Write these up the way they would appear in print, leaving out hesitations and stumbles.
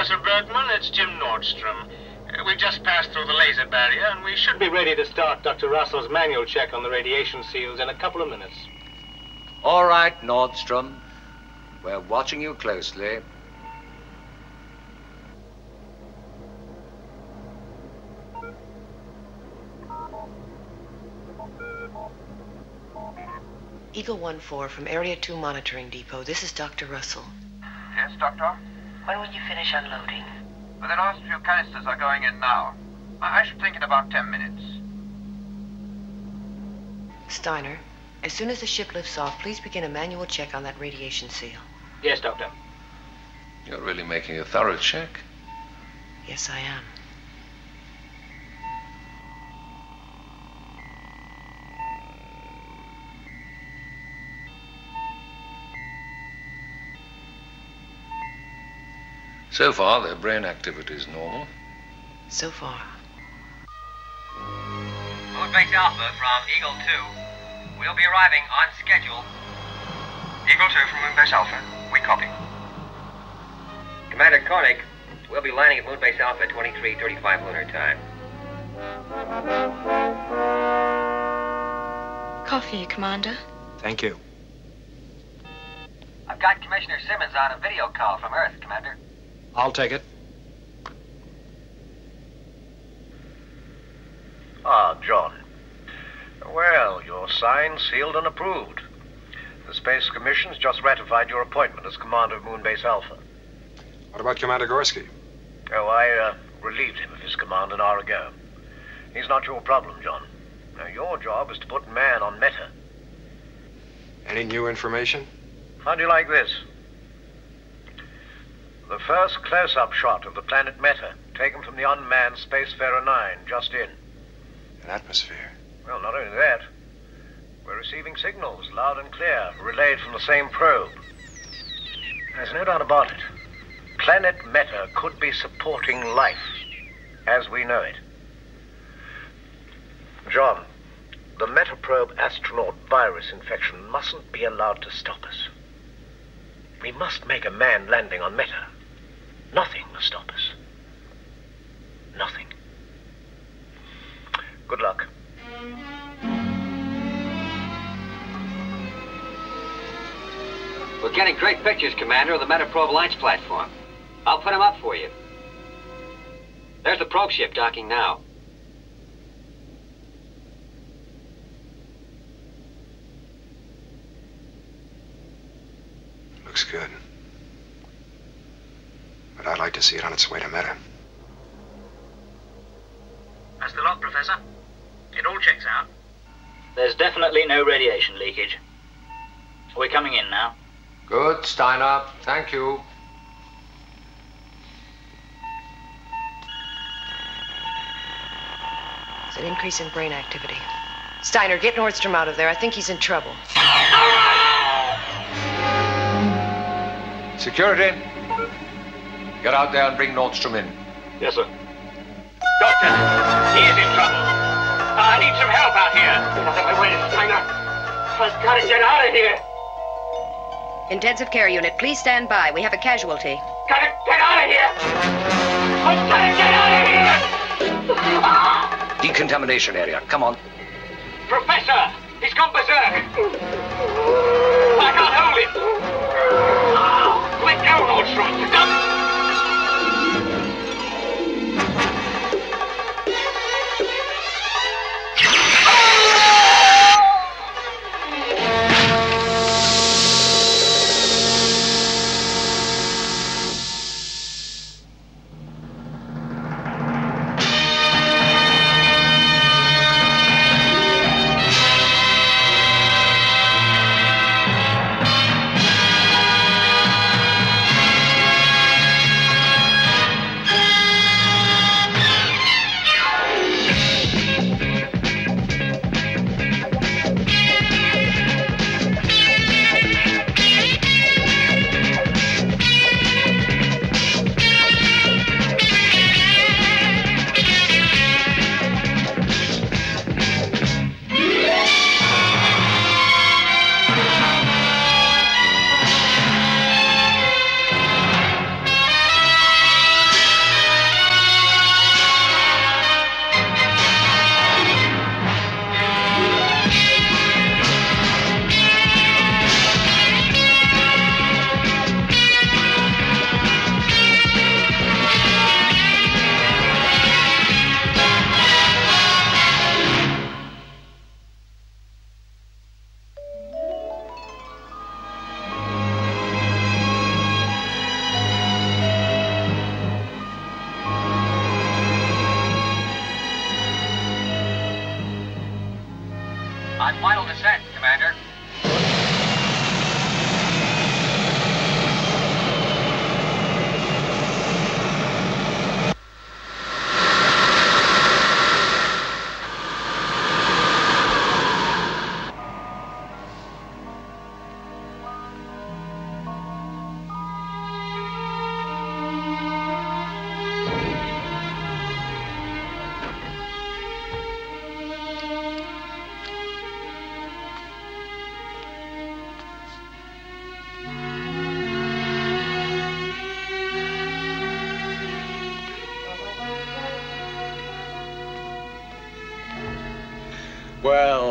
Professor Bergman. It's Jim Nordstrom. We've just passed through the laser barrier, and we should be ready to start Dr. Russell's manual check on the radiation seals in a couple of minutes. All right, Nordstrom. We're watching you closely. Eagle 1-4 from Area 2 Monitoring Depot. This is Dr. Russell. Yes, Doctor? When will you finish unloading? Well, the last few canisters are going in now. I should think in about 10 minutes. Steiner, as soon as the ship lifts off, please begin a manual check on that radiation seal. Yes, Doctor. You're really making a thorough check. Yes, I am. So far, their brain activity is normal. So far. Moonbase Alpha from Eagle 2. We'll be arriving on schedule. Eagle 2 from Moonbase Alpha. We copy. Commander Koenig, we'll be landing at Moonbase Alpha at 23:35 lunar time. Coffee, Commander. Thank you. I've got Commissioner Simmons on a video call from Earth, Commander. I'll take it. Ah, John. Well, you're signed, sealed, and approved. The Space Commission's just ratified your appointment as commander of Moonbase Alpha. What about Commander Gorski? Oh, I relieved him of his command an hour ago. He's not your problem, John. Now, your job is to put man on Meta. Any new information? How do you like this? The first close-up shot of the planet Meta, taken from the unmanned Spacefarer 9, just in. An atmosphere. Well, not only that, we're receiving signals, loud and clear, relayed from the same probe. There's no doubt about it. Planet Meta could be supporting life, as we know it. John, the Metaprobe astronaut virus infection mustn't be allowed to stop us. We must make a manned landing on Meta. Nothing will stop us. Nothing. Good luck. We're getting great pictures, Commander, of the Metaprobe launch platform. I'll put them up for you. There's the probe ship docking now. Looks good. But I'd like to see it on its way to Meta. That's the lot, Professor. It all checks out. There's definitely no radiation leakage. We're coming in now. Good, Steiner. Thank you. It's an increase in brain activity. Steiner, get Nordstrom out of there. I think he's in trouble. Security. Get out there and bring Nordstrom in. Yes, sir. Doctor, he is in trouble. I need some help out here. Wait, Steiner. I've got to get out of here. Intensive care unit, please stand by. We have a casualty. Gotta get out of here. I've got to get out of here. Decontamination area. Come on. Professor, he's gone berserk. I can't hold him. Let go, Nordstrom. Don't.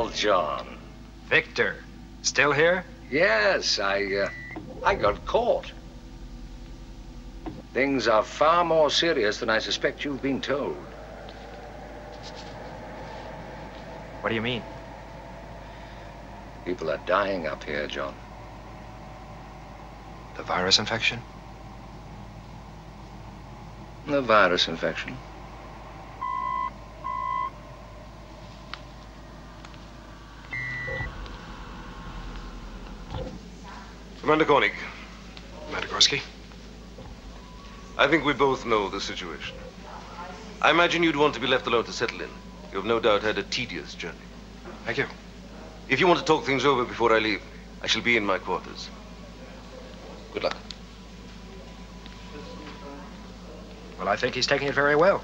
Well, John. Victor, still here? Yes, I got caught. Things are far more serious than I suspect you've been told. What do you mean? People are dying up here, John. The virus infection? The virus infection. Commander Koenig, Commander Gorski? I think we both know the situation. I imagine you'd want to be left alone to settle in. You have no doubt had a tedious journey. Thank you. If you want to talk things over before I leave, I shall be in my quarters. Good luck. Well, I think he's taking it very well,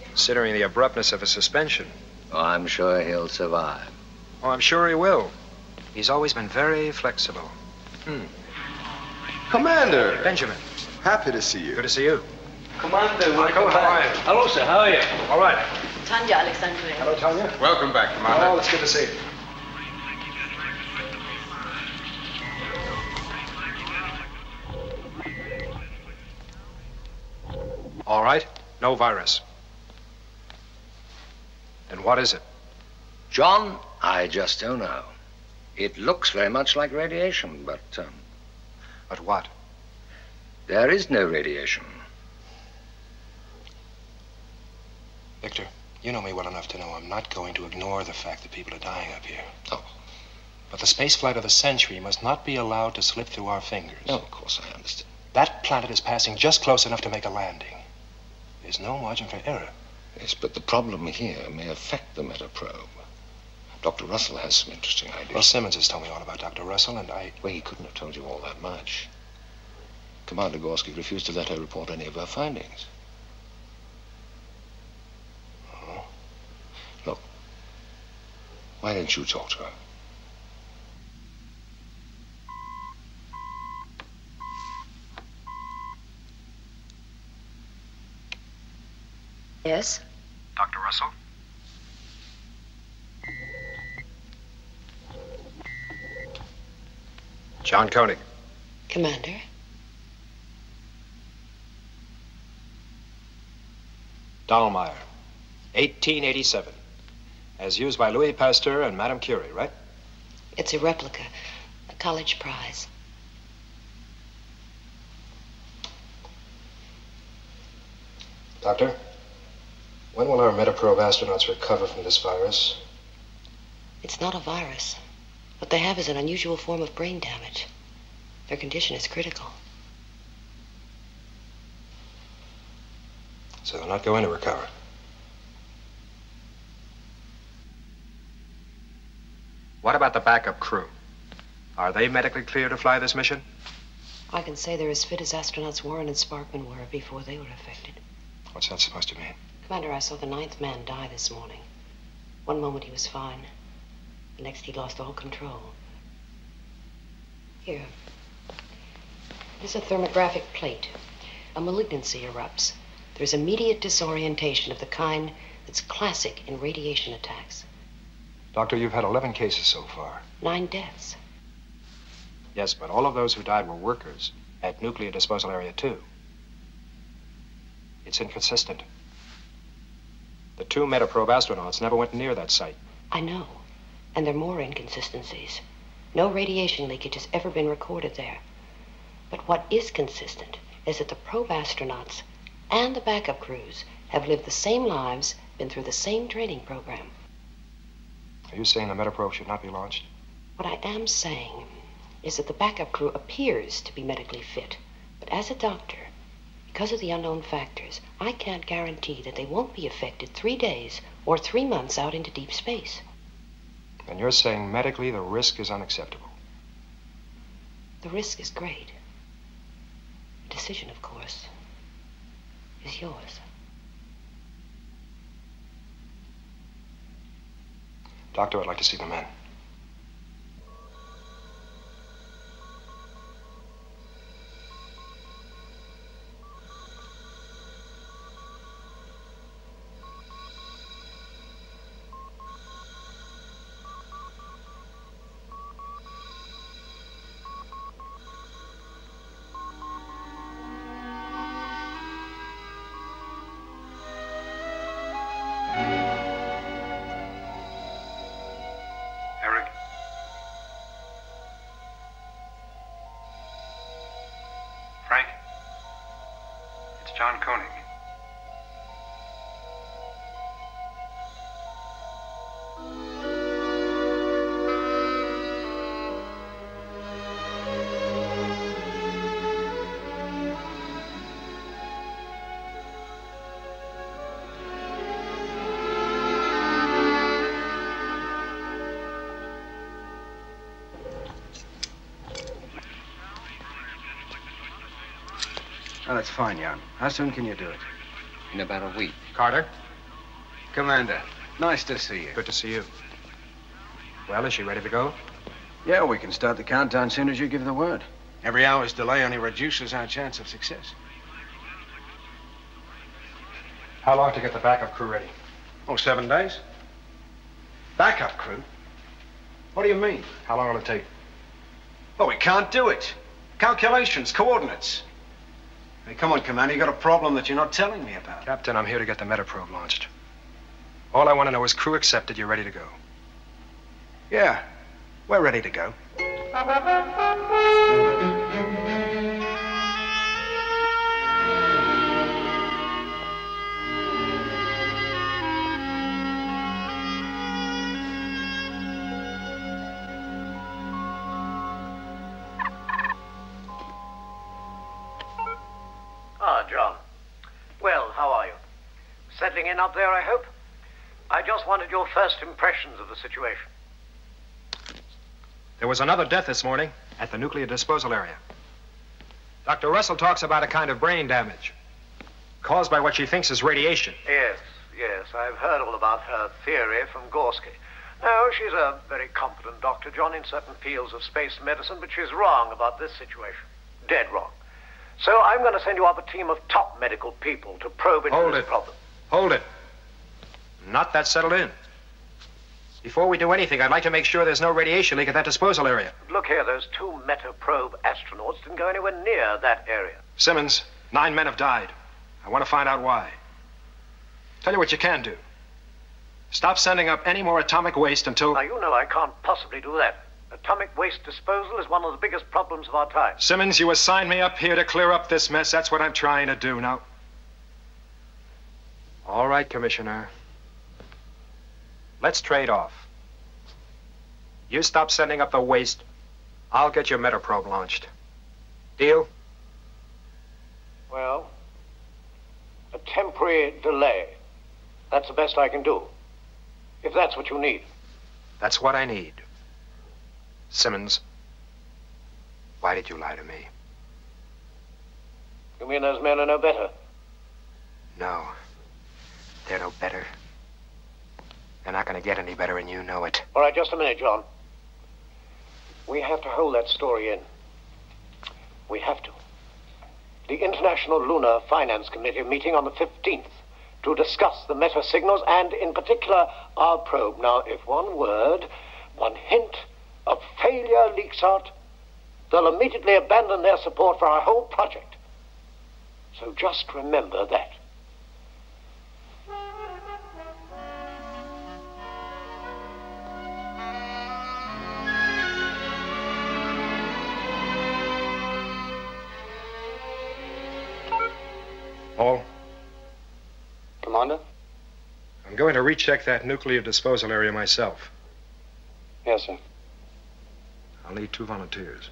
considering the abruptness of a suspension. Oh, I'm sure he'll survive. Oh, I'm sure he will. He's always been very flexible. Commander! Benjamin, Happy to see you. good to see you. Commander, Michael, how are you? Hello, sir. How are you? All right. Tanya Alexandria. Hello, Tanya. Welcome back, Commander. Oh, it's good to see you. All right. No virus. Then what is it? John, I just don't know. It looks very much like radiation, but But what? there is no radiation. Victor, you know me well enough to know I'm not going to ignore the fact that people are dying up here. Oh, But the space flight of the century must not be allowed to slip through our fingers. no, of course I understand. That planet is passing just close enough to make a landing. There's no margin for error. Yes, but the problem here may affect the metaprobe. Dr. Russell has some interesting ideas. Well, Simmons has told me all about Dr. Russell, and Well, he couldn't have told you all that much. Commander Gorski refused to let her report any of her findings. Oh. Look, why didn't you talk to her? Yes? Dr. Russell? John Koenig. Commander? Dahlmeyer, 1887. As used by Louis Pasteur and Madame Curie, right? It's a replica, a college prize. Doctor, when will our Metaprobe astronauts recover from this virus? It's not a virus. What they have is an unusual form of brain damage. Their condition is critical. So they're not going to recover. What about the backup crew? Are they medically clear to fly this mission? I can say they're as fit as astronauts Warren and Sparkman were before they were affected. What's that supposed to mean? Commander, I saw the 9th man die this morning. One moment he was fine. The next he lost all control. Here. This is a thermographic plate. A malignancy erupts. There's immediate disorientation of the kind that's classic in radiation attacks. Doctor, you've had 11 cases so far. 9 deaths. Yes, but all of those who died were workers at Nuclear Disposal Area 2. It's inconsistent. The 2 Metaprobe astronauts never went near that site. I know. And there are more inconsistencies. No radiation leakage has ever been recorded there. But what is consistent is that the probe astronauts and the backup crews have lived the same lives, been through the same training program. Are you saying the Metaprobe should not be launched? What I am saying is that the backup crew appears to be medically fit. But as a doctor, because of the unknown factors, I can't guarantee that they won't be affected 3 days or 3 months out into deep space. And you're saying medically the risk is unacceptable. The risk is great. The decision, of course, is yours. Doctor, I'd like to see the men. John Koenig. Oh, that's fine, Jan. How soon can you do it? In about a week. Carter? Commander, nice to see you. Good to see you. Well, is she ready to go? Yeah, we can start the countdown as soon as you give the word. Every hour's delay only reduces our chance of success. How long to get the backup crew ready? Oh, 7 days. Backup crew? What do you mean? How long will it take? Oh, we can't do it. Calculations, coordinates. Hey, come on, Commander. You got a problem that you're not telling me about. Captain, I'm here to get the Metaprobe launched. All I want to know is crew accepted, you're ready to go. Yeah, we're ready to go. Ah, John. Well, how are you? Settling in up there, I hope? I just wanted your first impressions of the situation. There was another death this morning at the nuclear disposal area. Dr. Russell talks about a kind of brain damage caused by what she thinks is radiation. Yes, I've heard all about her theory from Gorski. No, she's a very competent doctor, John, in certain fields of space medicine, but she's wrong about this situation. Dead wrong. So I'm going to send you up a team of top medical people to probe into this problem. Hold it. Not that settled in. Before we do anything, I'd like to make sure there's no radiation leak at that disposal area. Look here, those 2 Metaprobe astronauts didn't go anywhere near that area. Simmons, 9 men have died. I want to find out why. Tell you what you can do. Stop sending up any more atomic waste until... Now, you know I can't possibly do that. Atomic waste disposal is one of the biggest problems of our time. Simmons, you assigned me up here to clear up this mess. That's what I'm trying to do now. All right, Commissioner. Let's trade off. You stop sending up the waste. I'll get your Metaprobe launched. Deal? Well, a temporary delay. That's the best I can do. If that's what you need. That's what I need. Simmons, why did you lie to me? You mean those men are no better? No. They're no better. They're not going to get any better, and you know it. All right, just a minute, John. We have to hold that story in. We have to. The International Lunar Finance Committee meeting on the 15th to discuss the meta signals and, in particular, our probe. Now, if one word, one hint of failure leaks out, they'll immediately abandon their support for our whole project. So just remember that. Hall? Commander? I'm going to recheck that nuclear disposal area myself. Yes, sir. I'll need 2 volunteers.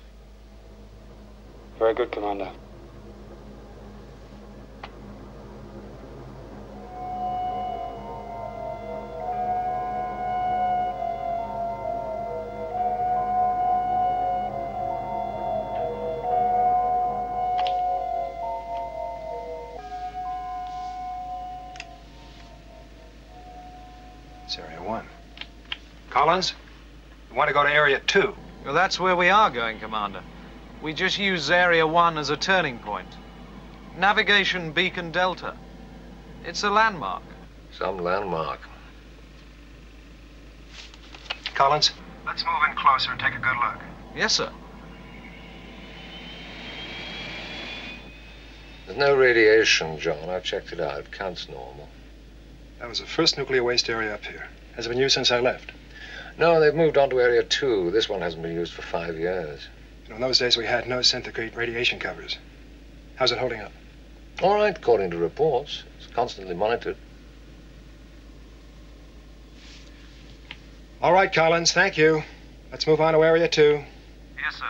Very good, Commander. It's Area 1. Collins, you want to go to Area 2? Well, that's where we are going, Commander. We just use Area 1 as a turning point. Navigation Beacon Delta. It's a landmark. Some landmark. Collins, let's move in closer and take a good look. Yes, sir. There's no radiation, John. I've checked it out. It counts normal. That was the first nuclear waste area up here. Has it been used since I left? No, they've moved on to Area 2. This one hasn't been used for 5 years. You know, in those days we had no centigrade radiation covers. How's it holding up? All right, according to reports. It's constantly monitored. All right, Collins, thank you. Let's move on to Area 2. Yes, sir.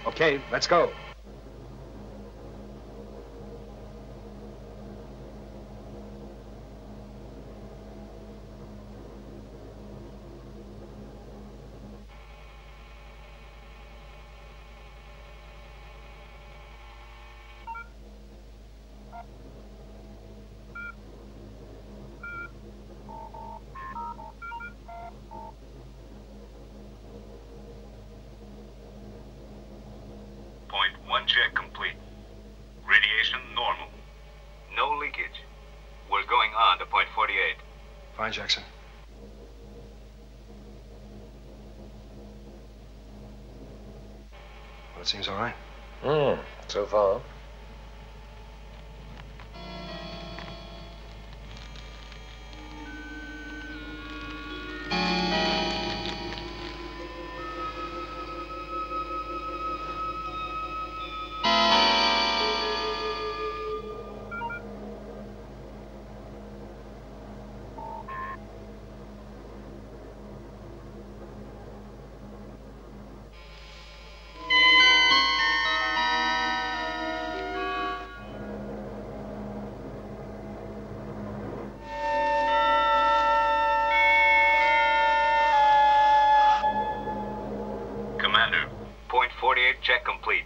Okay, let's go. Point 1 check complete. Radiation normal. No leakage. We're going on to point 48. Fine, Jackson. Well, it seems all right. So far. Commander, point 48 check complete.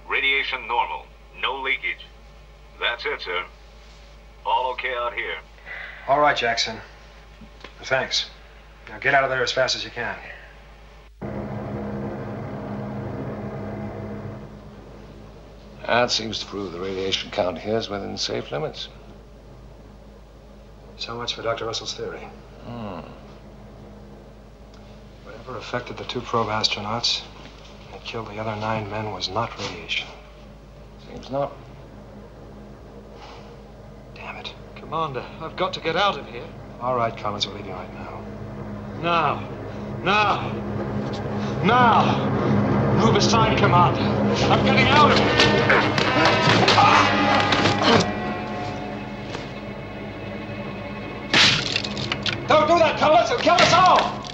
Radiation normal. No leakage. That's it, sir. All okay out here. All right, Jackson. Thanks. Now get out of there as fast as you can. That seems to prove the radiation count here is within safe limits. So much for Dr. Russell's theory. Whatever affected the 2 probe astronauts and killed the other 9 men was not radiation. Seems not. Damn it. Commander, I've got to get out of here. All right, Collins, we're leaving right now. Now. Now. Now. Move aside, Commander. I'm getting out of here. Don't do that, Collins! It'll kill us all!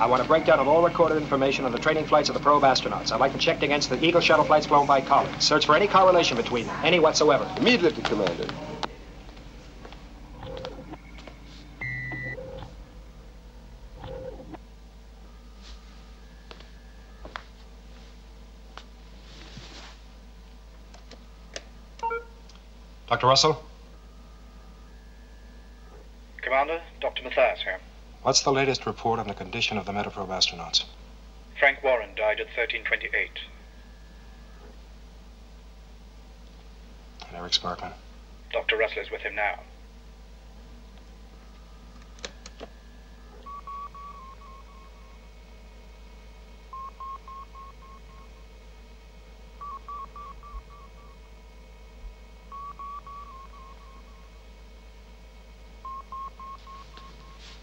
I want a breakdown of all recorded information on the training flights of the probe astronauts. I'd like them checked against the Eagle shuttle flights flown by Collins. Search for any correlation between them, any whatsoever. Immediately, Commander. Dr. Russell? Commander, Dr. Mathias here. What's the latest report on the condition of the Metaprobe astronauts? Frank Warren died at 1328. Eric Sparkman. Dr. Russell is with him now.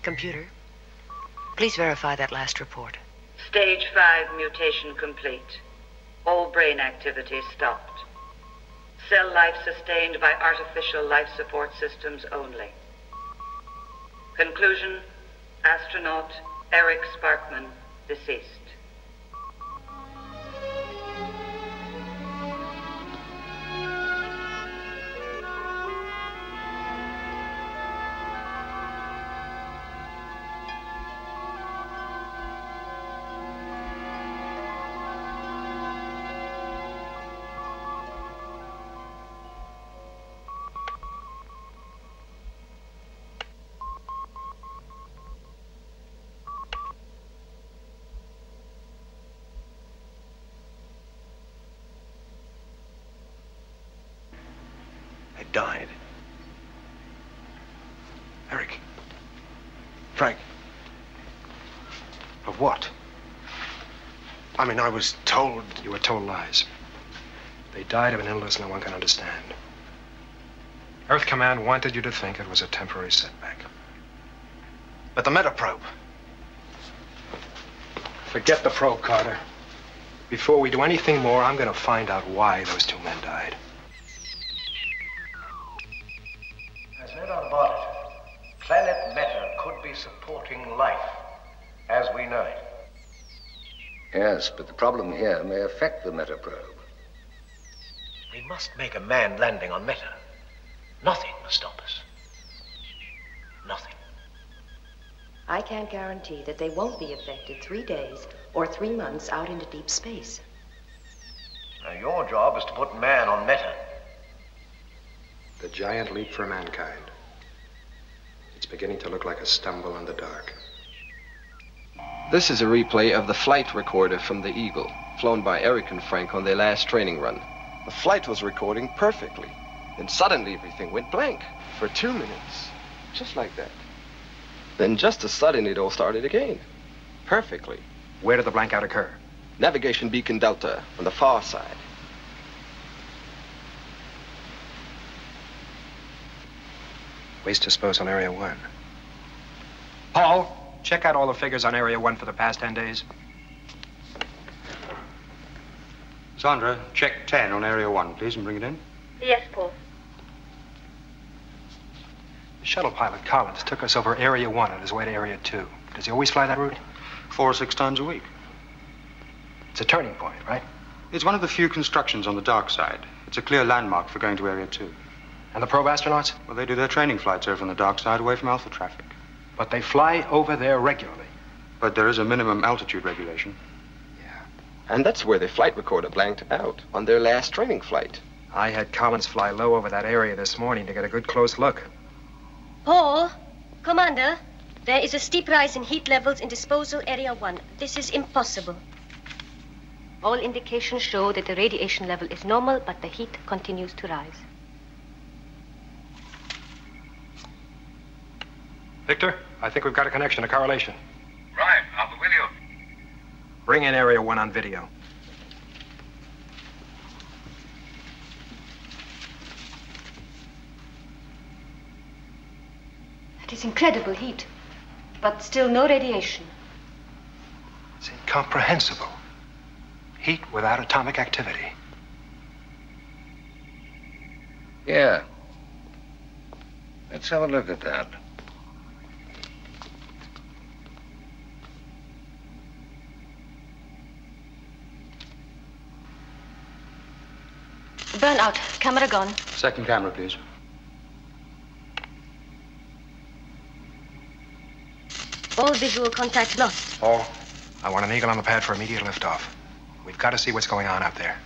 Computer, please verify that last report. Stage 5 mutation complete. All brain activity stopped. Cell life sustained by artificial life support systems only. Conclusion, astronaut Eric Sparkman, deceased. Died. Eric. Frank. Of what? I mean, I was told... You were told lies. They died of an illness no one can understand. Earth Command wanted you to think it was a temporary setback. But the metaprobe... Forget the probe, Carter. Before we do anything more, I'm going to find out why those two men died. There's no doubt about it. Planet Meta could be supporting life as we know it. Yes, but the problem here may affect the metaprobe. We must make a manned landing on Meta. Nothing must stop us. Nothing. I can't guarantee that they won't be affected 3 days or 3 months out into deep space. Now, your job is to put man on Meta. The giant leap for mankind. It's beginning to look like a stumble in the dark. This is a replay of the flight recorder from the Eagle, flown by Eric and Frank on their last training run. The flight was recording perfectly. Then suddenly everything went blank for 2 minutes, just like that. Then just as sudden it all started again, perfectly. Where did the blankout occur? Navigation beacon Delta, on the far side. Waste disposal Area 1. Paul, check out all the figures on Area 1 for the past 10 days. Sandra, check 10 on Area 1, please, and bring it in. Yes, Paul. The shuttle pilot, Collins, took us over Area 1 on his way to Area 2. Does he always fly that route? 4 or 6 times a week. It's a turning point, right? It's one of the few constructions on the dark side. It's a clear landmark for going to Area 2. And the probe astronauts? Well, they do their training flights over on the dark side, away from Alpha traffic. But they fly over there regularly. But there is a minimum altitude regulation. And that's where the flight recorder blanked out, on their last training flight. I had Collins fly low over that area this morning to get a good close look. Paul, Commander, there is a steep rise in heat levels in disposal Area 1. This is impossible. All indications show that the radiation level is normal, but the heat continues to rise. Victor, I think we've got a connection, a correlation. Right, I'll be with you. Bring in Area 1 on video. It is incredible heat, but still no radiation. It's incomprehensible. Heat without atomic activity. Yeah. Let's have a look at that. Burnout. Camera gone. Second camera, please. All visual contact lost. Paul, I want an Eagle on the pad for immediate liftoff. We've got to see what's going on out there.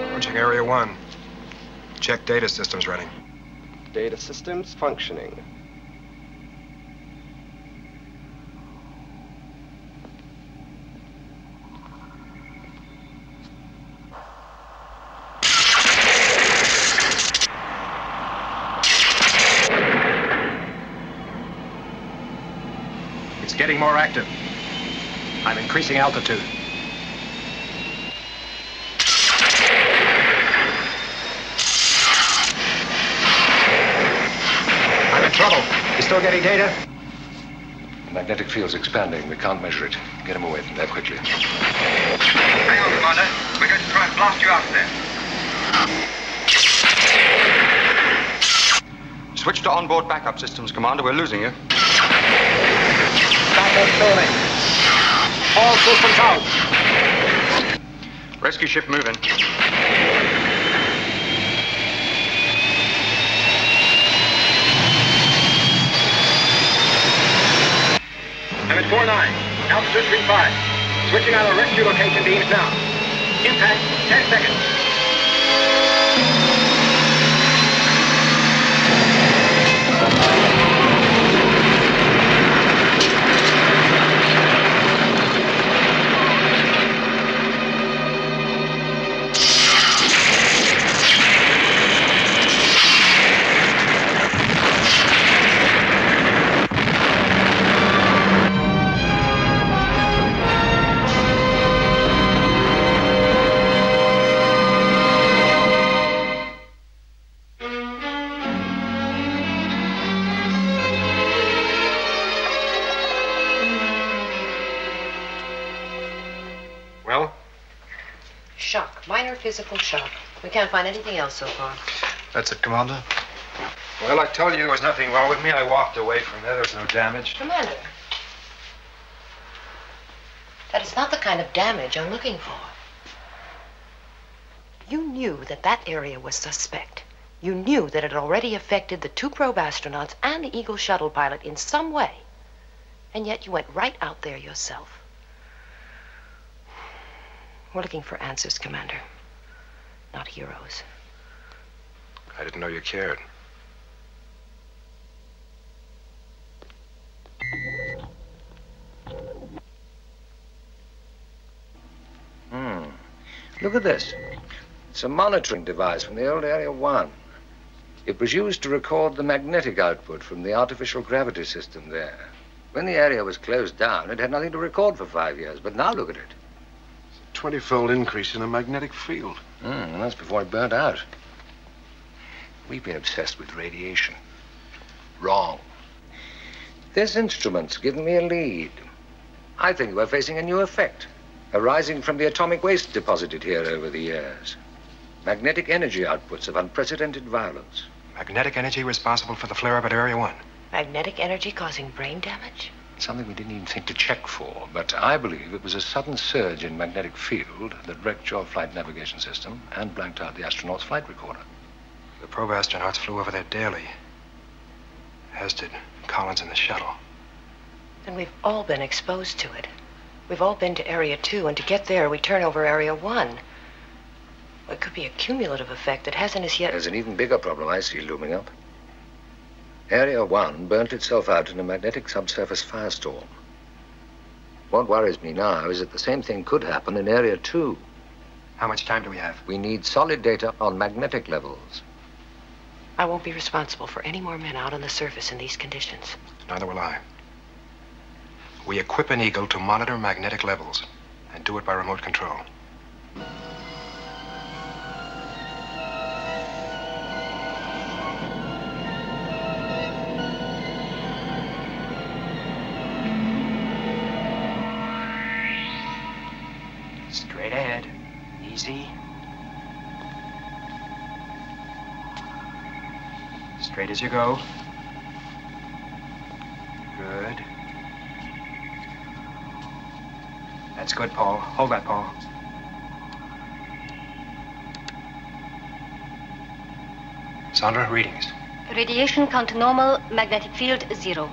Approaching Area 1. Check data systems running. Data systems functioning. getting more active. I'm increasing altitude. I'm in trouble. You still getting data? The magnetic field's expanding. We can't measure it. Get him away from there quickly. Hang on, Commander. We're going to try and blast you out of there. Switch to onboard backup systems, Commander. We're losing you. Backup failing. All systems out. Rescue ship moving. I'm at 4-9. Altitude 3-5. Switching out our rescue location beams now. Impact, 10 seconds. Well? Shock. Minor physical shock. We can't find anything else so far. That's it, Commander. Well, I told you there was nothing wrong with me. I walked away from there. There was no damage. Commander. That is not the kind of damage I'm looking for. You knew that that area was suspect. You knew that it had already affected the 2 probe astronauts and the Eagle shuttle pilot in some way. And yet you went right out there yourself. We're looking for answers, Commander. Not heroes. I didn't know you cared. Look at this. It's a monitoring device from the old Area 1. It was used to record the magnetic output from the artificial gravity system there. When the area was closed down, it had nothing to record for 5 years, but now look at it. 20-fold increase in the magnetic field. And that's before it burnt out. We've been obsessed with radiation. Wrong. This instrument's given me a lead. I think we're facing a new effect, arising from the atomic waste deposited here over the years. Magnetic energy outputs of unprecedented violence. Magnetic energy responsible for the flare-up at Area 1. Magnetic energy causing brain damage? Something we didn't even think to check for, but I believe it was a sudden surge in magnetic field that wrecked your flight navigation system and blanked out the astronaut's flight recorder. The probe astronauts flew over there daily, as did Collins and the shuttle. Then we've all been exposed to it. We've all been to Area 2, and to get there, we turn over Area 1. Well, it could be a cumulative effect that hasn't as yet... There's an even bigger problem I see looming up. Area 1 burnt itself out in a magnetic subsurface firestorm. What worries me now is that the same thing could happen in Area 2. How much time do we have? We need solid data on magnetic levels. I won't be responsible for any more men out on the surface in these conditions. Neither will I. We equip an Eagle to monitor magnetic levels and do it by remote control. Straight ahead. Easy. Straight as you go. Good. That's good, Paul. Hold that, Paul. Sandra, readings. Radiation count normal, magnetic field 0.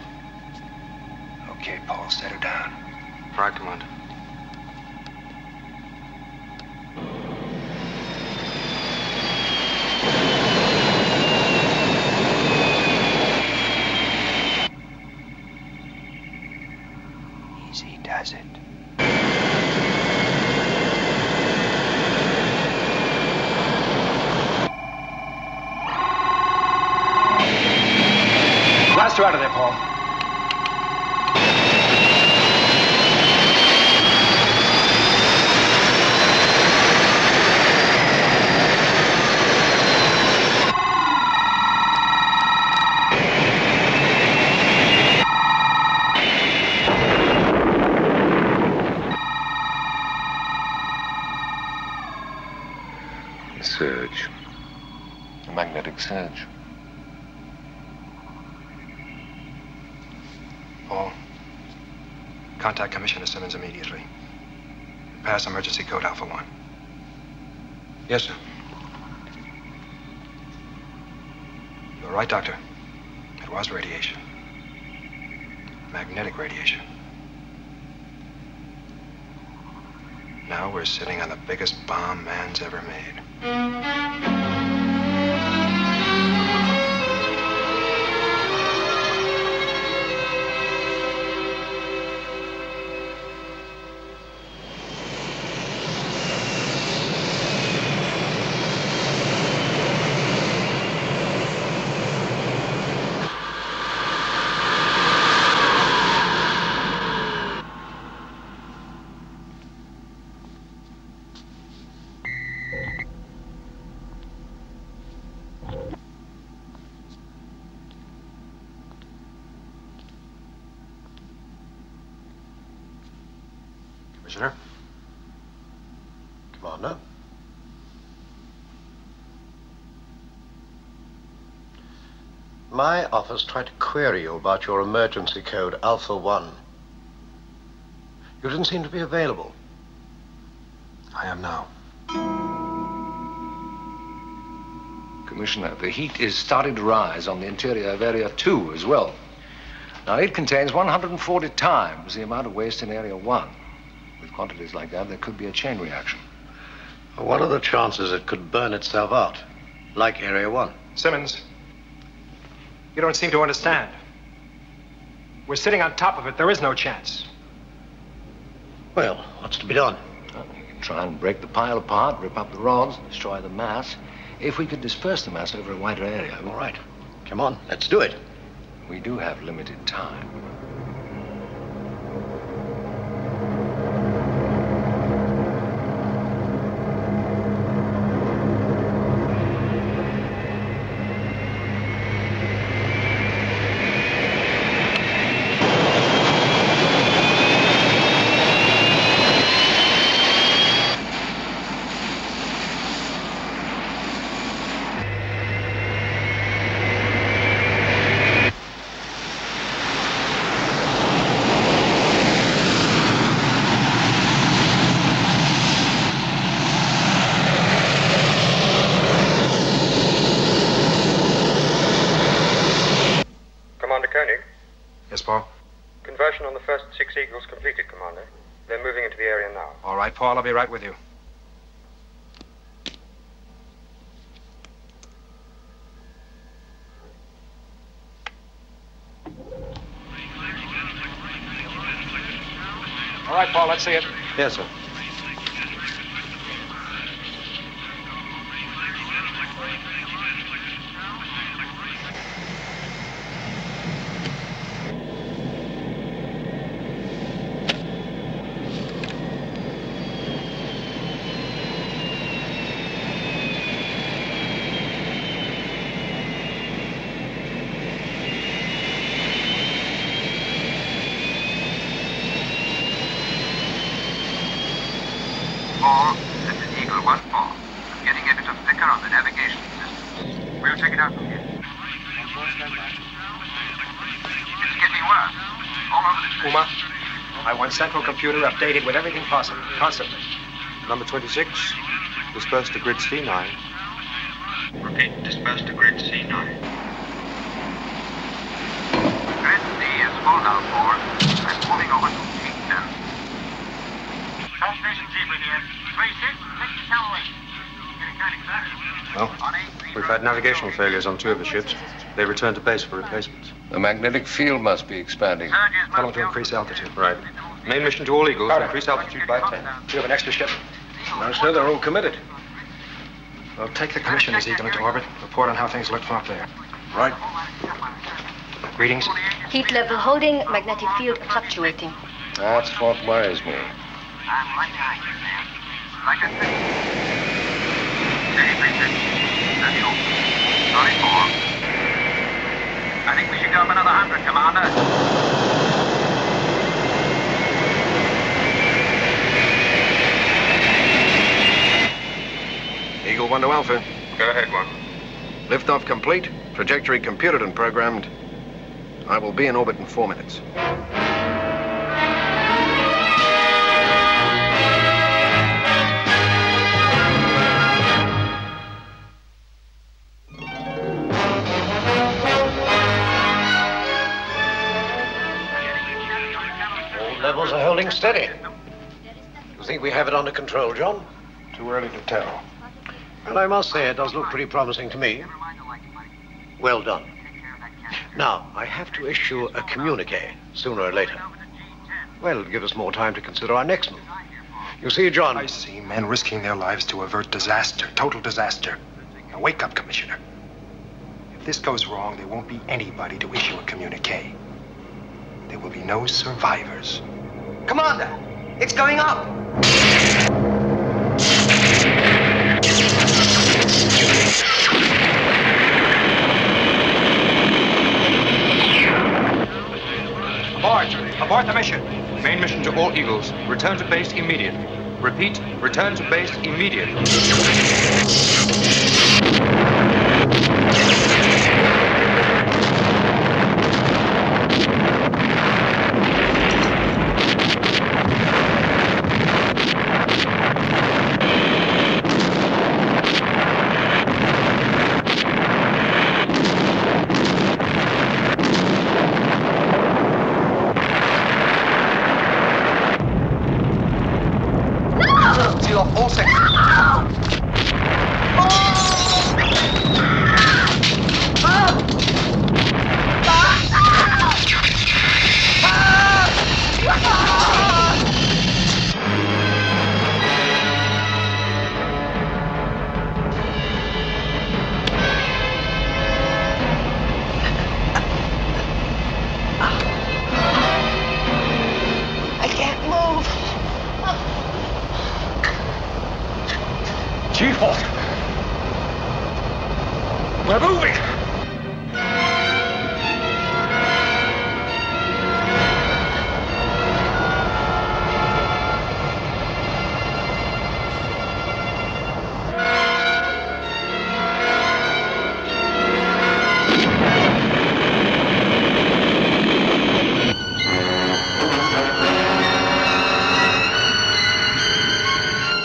Okay, Paul, set her down. Right, Commander. Easy does it. Blast her out of there, Paul. search. Paul, contact Commissioner Simmons immediately. Pass emergency code Alpha 1. Yes, sir. You're right, Doctor. It was radiation. Magnetic radiation. Now we're sitting on the biggest bomb man's ever made. Commissioner? Commander? My office tried to query you about your emergency code Alpha 1. You didn't seem to be available. I am now. Commissioner, the heat is starting to rise on the interior of Area 2 as well. Now, it contains 140 times the amount of waste in Area 1. With quantities like that, there could be a chain reaction. What are the chances it could burn itself out, like Area 1? Simmons, you don't seem to understand. We're sitting on top of it. There is no chance. Well, what's to be done? Well, you can try and break the pile apart, rip up the rods, destroy the mass. If we could disperse the mass over a wider area. All right. Come on, let's do it. We do have limited time. Conversion on the first 6 Eagles completed, Commander. They're moving into the area now. All right, Paul, I'll be right with you. All right, Paul, let's see it. Yes, sir. Central computer updated with everything possible, constantly. Number 26, dispersed to grid C9. Repeat, dispersed to grid C9. Grid C is full now, Ford. I'm moving over to T10. Station Zebra here. 36, 50 Callaway. Getting kind of excited. Well, we've had navigational failures on 2 of the ships. They returned to base for replacements. The magnetic field must be expanding. Tell them to increase altitude. Right. Main mission to all Eagles, increase altitude by 10. Do you have an extra ship? No, sir, they're all committed. Well, take the Commissioner's Eagle into orbit. Report on how things look from up there. Right. Greetings. Heat level holding, magnetic field fluctuating. That's what worries me. I'm right behind you, man. Like I said. That's all. 34. I think we should go up another 100, Commander. Eagle 1 to Alpha. Go ahead, 1. Liftoff complete, trajectory computed and programmed. I will be in orbit in 4 minutes. All levels are holding steady. You think we have it under control, John? Too early to tell. Well, I must say it does look pretty promising to me. Well done. Now, I have to issue a communique sooner or later. Well, it'll give us more time to consider our next move. You see, John... I see men risking their lives to avert disaster, total disaster. Now, wake up, Commissioner. If this goes wrong, there won't be anybody to issue a communique. There will be no survivors. Commander, it's going up! Abort the mission. Main mission to all Eagles. Return to base immediately. Repeat, return to base immediately. We're moving!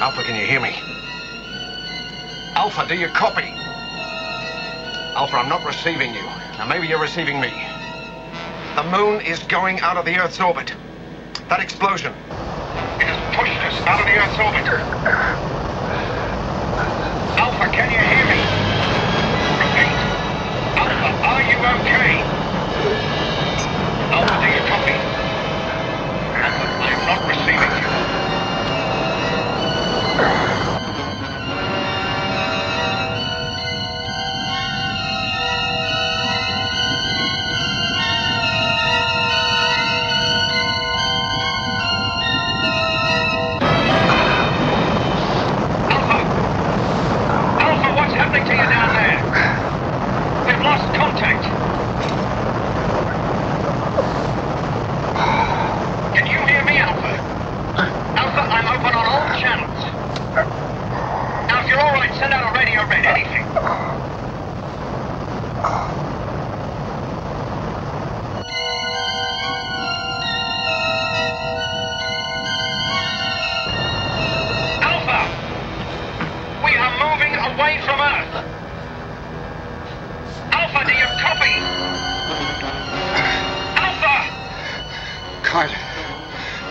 Alpha, can you hear me? Alpha, do you copy? Alpha, I'm not receiving you. Now, maybe you're receiving me. The moon is going out of the Earth's orbit. That explosion, it has pushed us out of the Earth's orbit. Alpha, can you hear me? Repeat. Alpha, are you okay? Alpha, do you copy? Alpha, I'm not receiving you.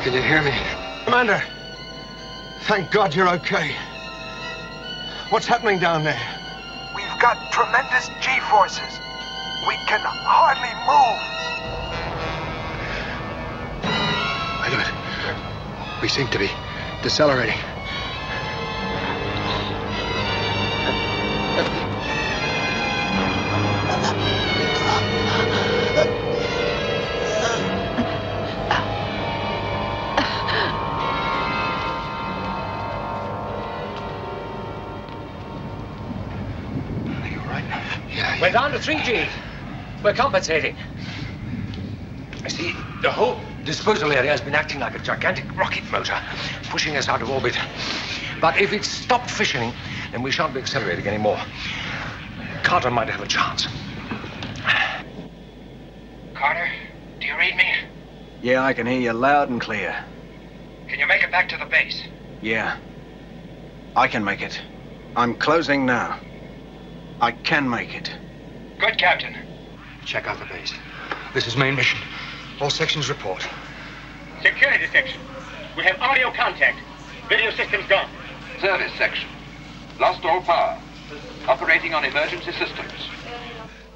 Can you hear me? Commander, thank God you're okay. What's happening down there? We've got tremendous G-forces. We can hardly move. Wait a minute. We seem to be decelerating. We're down to 3G. We're compensating. I see, the whole disposal area has been acting like a gigantic rocket motor, pushing us out of orbit. But if it stopped fissioning, then we shan't be accelerating anymore. Carter might have a chance. Carter, do you read me? Yeah, I can hear you loud and clear. Can you make it back to the base? Yeah. I can make it. I'm closing now. I can make it. Good, Captain. Check out the base. This is main mission. All sections report. Security section. We have audio contact. Video systems gone. Service section. Lost all power. Operating on emergency systems.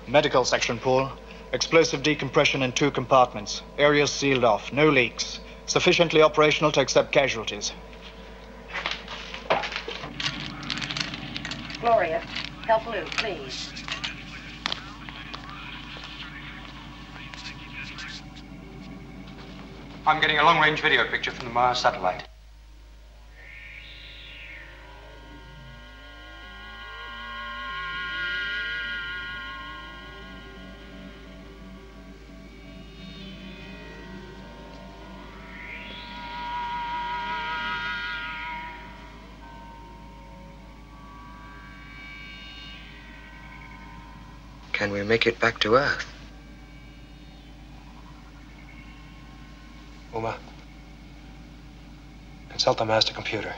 Medical section, Paul. Explosive decompression in 2 compartments. Areas sealed off. No leaks. Sufficiently operational to accept casualties. Gloria, help Lou, please. I'm getting a long-range video picture from the Mars satellite. Can we make it back to Earth? Uma, consult the master computer.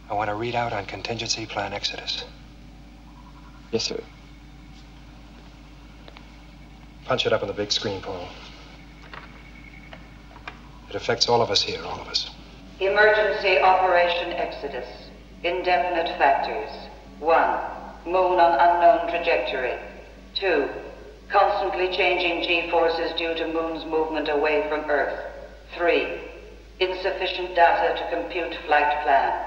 I want a readout on contingency plan Exodus. Yes, sir. Punch it up on the big screen, Paul. It affects all of us here, all of us. Emergency Operation Exodus. Indefinite factors. 1. Moon on unknown trajectory. 2. Constantly changing G-forces due to Moon's movement away from Earth. 3. Insufficient data to compute flight plan.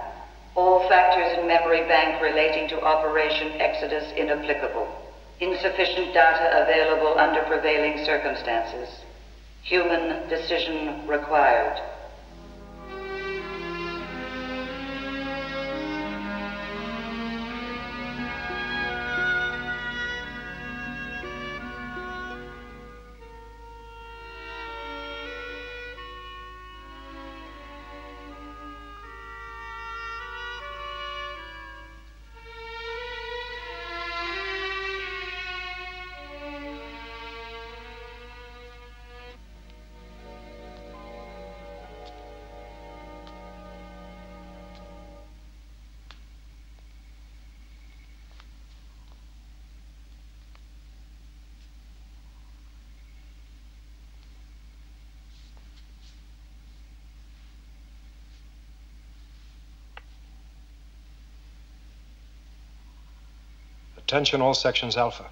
All factors in memory bank relating to Operation Exodus inapplicable. Insufficient data available under prevailing circumstances. Human decision required. Attention all sections Alpha.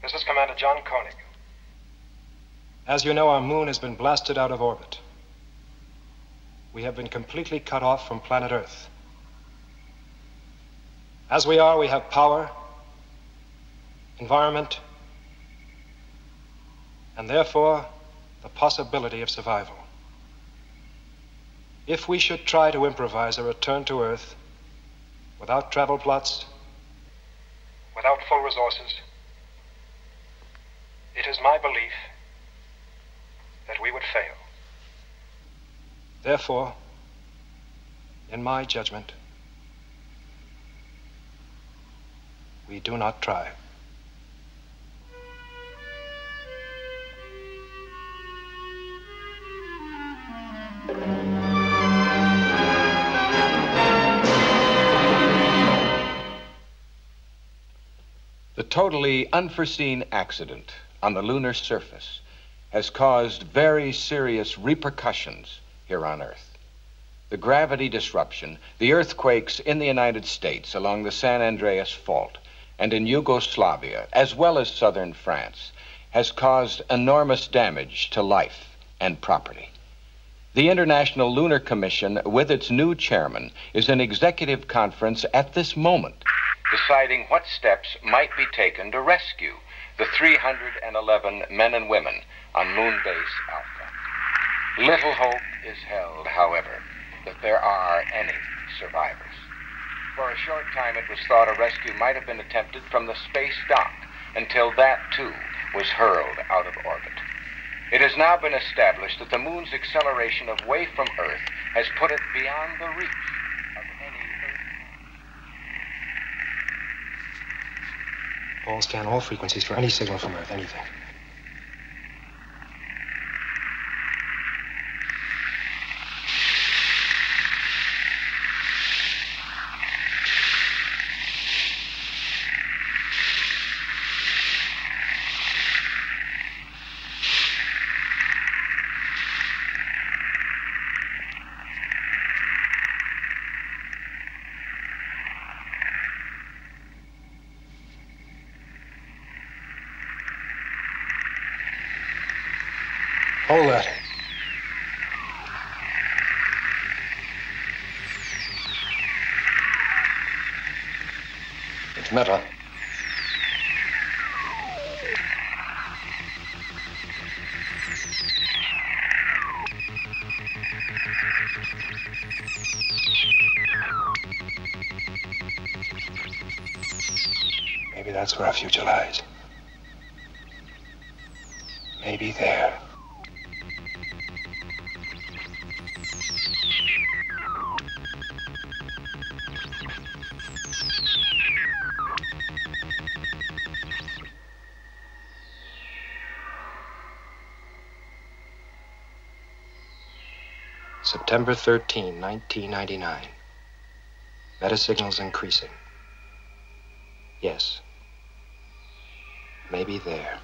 This is Commander John Koenig. As you know, our moon has been blasted out of orbit. We have been completely cut off from planet Earth. As we are, we have power, environment, and therefore the possibility of survival. If we should try to improvise a return to Earth without travel plots, Without full resources, it is my belief that we would fail. therefore, in my judgment, we do not try. The totally unforeseen accident on the lunar surface has caused very serious repercussions here on Earth. The gravity disruption, the earthquakes in the United States along the San Andreas Fault and in Yugoslavia, as well as southern France, has caused enormous damage to life and property. The International Lunar Commission, with its new chairman, is in executive conference at this moment, deciding what steps might be taken to rescue the 311 men and women on Moon Base Alpha. Little hope is held, however, that there are any survivors. For a short time, it was thought a rescue might have been attempted from the space dock, until that, too, was hurled out of orbit. It has now been established that the moon's acceleration away from Earth has put it beyond the reach of any Earth. Paul, scan all frequencies for any signal from Earth, anything. Hold that. It's Meta. Maybe that's where our future lies. Maybe there. September 13, 1999. Meta signals increasing. Yes. Maybe there.